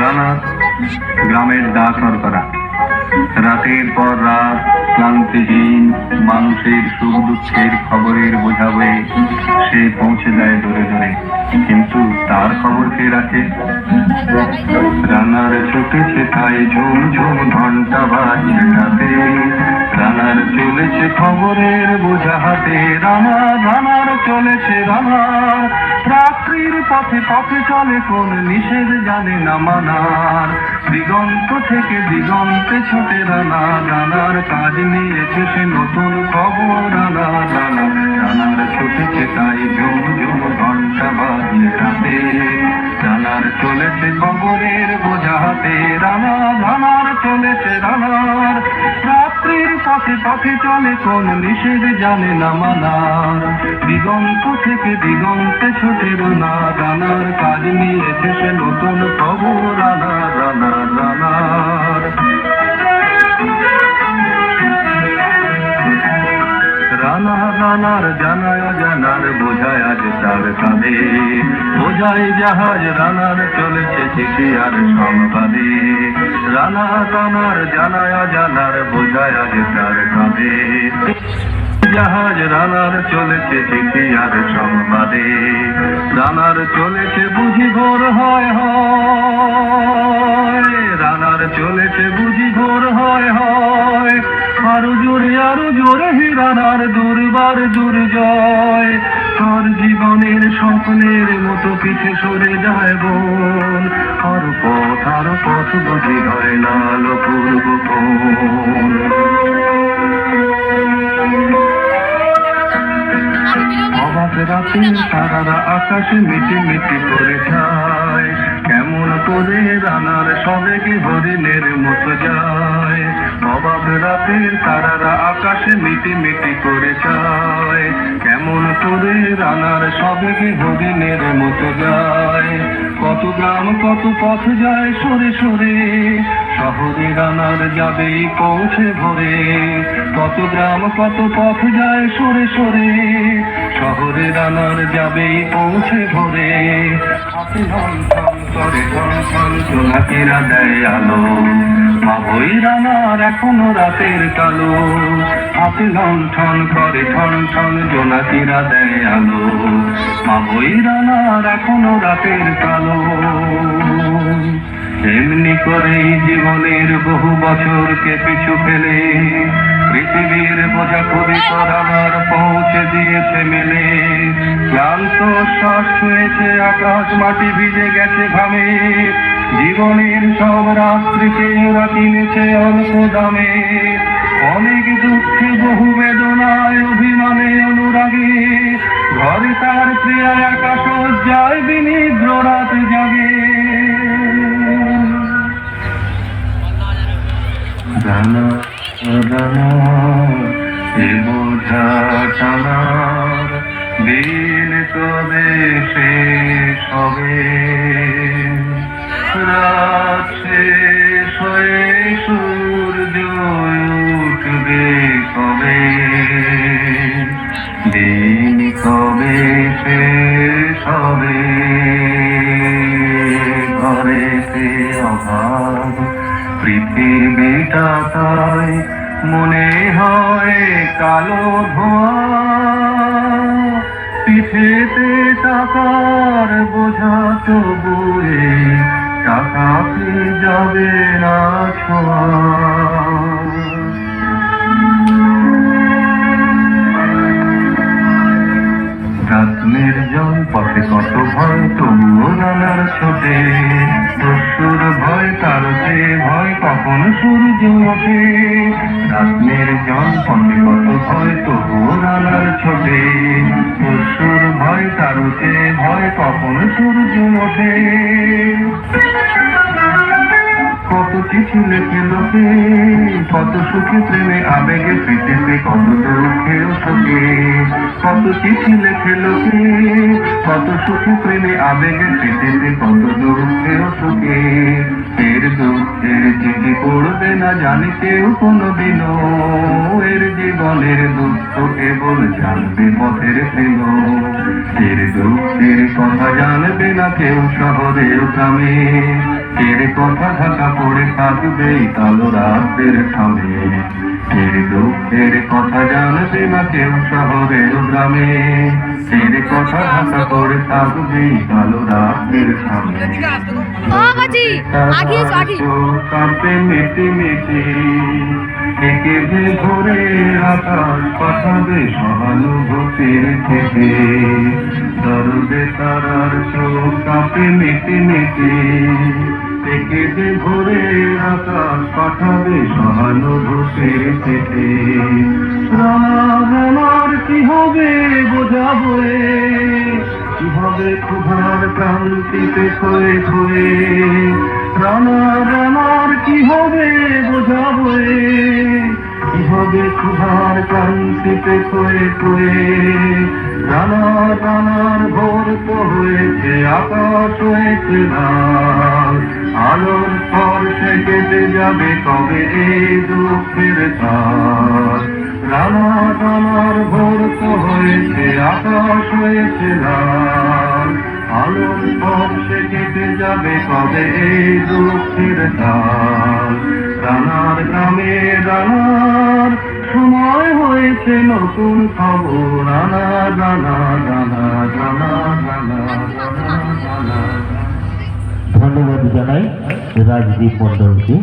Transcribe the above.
রানা গ্রামের ডাকর করা রাতের পর রাত ক্লান্তিহীন মানুষের সুখ দুঃখের খবরের বোঝা বয়ে সে পৌঁছে যায় দূরে দূরে, কিন্তু তার খবর কে রাখে? রানার ছুটেছে তাই ঝুম ঝুম ঘন্টা বাজছে রাতে, রানার চলেছে খবরের বোঝা হাতে, রানার চলেছে রানার রাত্রির পথে পথে চলে কোন নিষেধ জানে না মানার, দিগন্ত থেকে দিগন্তে ছোটে রানার কাজ নিয়েছে সে নতুন খবর রানার ছুটেছে তাই ঝুম ঝুম ঘন্টা বাজছে রাতে, রানার চলেছে খবরের বোঝা হাতে, রানার চলেছে রানার রাত্রির পথে পথে চলে কোন নিষেধ জানে না মানার, দিগন্ত থেকে দিগন্তে ছোটে রানার কাজ নিয়েছে সে নতুন খবর রানার জানার বোঝায় আজ তার কাঁধে, বোঝাই জাহাজ রানার চলেছে চিঠি আর সংবাদে, রানার জানার বোঝায় আজ তার কাঁধে, জাহাজ রানার চলেছে চিঠি আর সংবাদে, রানার চলেছে বুঝি ভোর হয় রানার চলেছে বুঝি ভোর হয় আরো জোরে রানার দুর্বার দুর্জয়, তোর জীবনের স্বপ্নের মতো পিছে সরে যায় বোন, আর পথ বুঝি হয় না পূর্ব রাতে তারারা আকাশে মিটি মিটি করে যায়, কেমন করে রানার সবেগে হরিণের মতো যায়, অবাক রাতের তারারা আকাশে মিটি মিটি করে যায়, কেমন করে রানার সবেগে হরিণের মতো যায়, কত গ্রাম কত পথ যায় সরে সরে, শহরে রানার যাবেই পৌঁছে ভোরে, কত গ্রাম কত পথ যায় সরে সরে, শহরে রানার যাবেই পৌঁছে ভোরে, হাতে লণ্ঠন করে ঠন জোনাকিরা দেয় আলো, মা বই রানার এখনো রাতের কালো, হাতে লণ্ঠন করে ঠন জোনাকিরা দেয় আলো, মা বই রানার এখনো রাতের কালো, এমনি করেই জীবনের বহু বছরকে পিছু ফেলে, পৃথিবীর বোঝা খুবই রানার পৌঁছে দিয়েছে মেলে, ক্লান্ত শ্বাস ছুঁয়েছে আকাশ মাটি ভিজে গেছে ঘামে, জীবনের সব রাত্রিকে ওরা কিনেছে অল্প দামে, অনেক দুঃখে বহু বেদনায় অভিমানে অনুরাগে, ঘরে তার প্রিয়া আকাশ যায় বিনিদ্র রাত জাগে, এ বোঝা টানার দিন কবে শেষ হবে, রাত শেষ হয়ে সূর্য উঠবে কবে, দিন কবে শেষ হবে, ঘরেতে অভাব পৃথিবীটা তাই মনে হয় কালো ধোঁয়া, পিঠেতে টাকার বোঝা তবুয়ে টাকা কি যাবে না ছোঁয়া, রাত নির্জন পথে কত ভয় তবুও রানার ছোটে, দস্যুর ভয় তার চেয়ে ভয় কখন সূর্য ওঠে, রাত নির্জন পথে কত ভয় তবুও রানার ছোটে, দস্যুর ভয় তার চেয়ে ভয় কখন সূর্য ওঠে, কত চিঠি লেখে লোকে, কত সুখে প্রেমে আবেগে স্মৃতিতে, কত দুঃখে ও শোকে। কত চিঠি লেখে লোকে, কত সুখে প্রেমে আবেগে স্মৃতিতে, কত দুঃখে ও শোকে। এর দুঃখের চিঠি পড়বে না জানি কেউ কোনোদিনও, এর জীবনের দুঃখ কেবল জানবে পথের প্রেম। এর দুঃখের কথা জানবে না কেউ শহরের গ্রামে, এর কথা ঢাকা পড়ে থাকবে কালো রাতের থামে। এর দুঃখের কথা জানবে না কেউ শহরের গ্রামে, এর কথা ঢাকা পড়ে থাকবে কালো রাতের থামে। কাঁপে মিটি মিটি একে যে ধরে আকাশ পাঠাবে সহানুভূতির থেকে। দরদে তারার চোখ কাঁপে মিটি মিটি একে যে ভরে আকাশ পাঠাবে সহানুভূতির থেকে। আমার কি হবে বোঝাবো, কি হবে ক্ষুধার ক্রান্তিতে খয়ে খয়ে। রানার কি হবে বোঝাবো, কি হবে ক্ষুধার ক্রান্তিতে খয়ে খয়ে। রানার ভোর তো হয়েছে আকাশ হয়েছে লাল, আলোর স্পর্শে কেটে যাবে কবে এই দুঃখের তার। রানার ভোর তো হয়েছে আকাশ হয়েছে লাল, আলোর স্পর্শে কেটে যাবে কবে এই দুঃখের তার। রানার গ্রামে রানার সময় হয়েছে নতুন খবর। রানার রানার রানার রানার রানার রানার রানার। ধন্যবাদ জানাই রাজদীপ মন্ডলকে।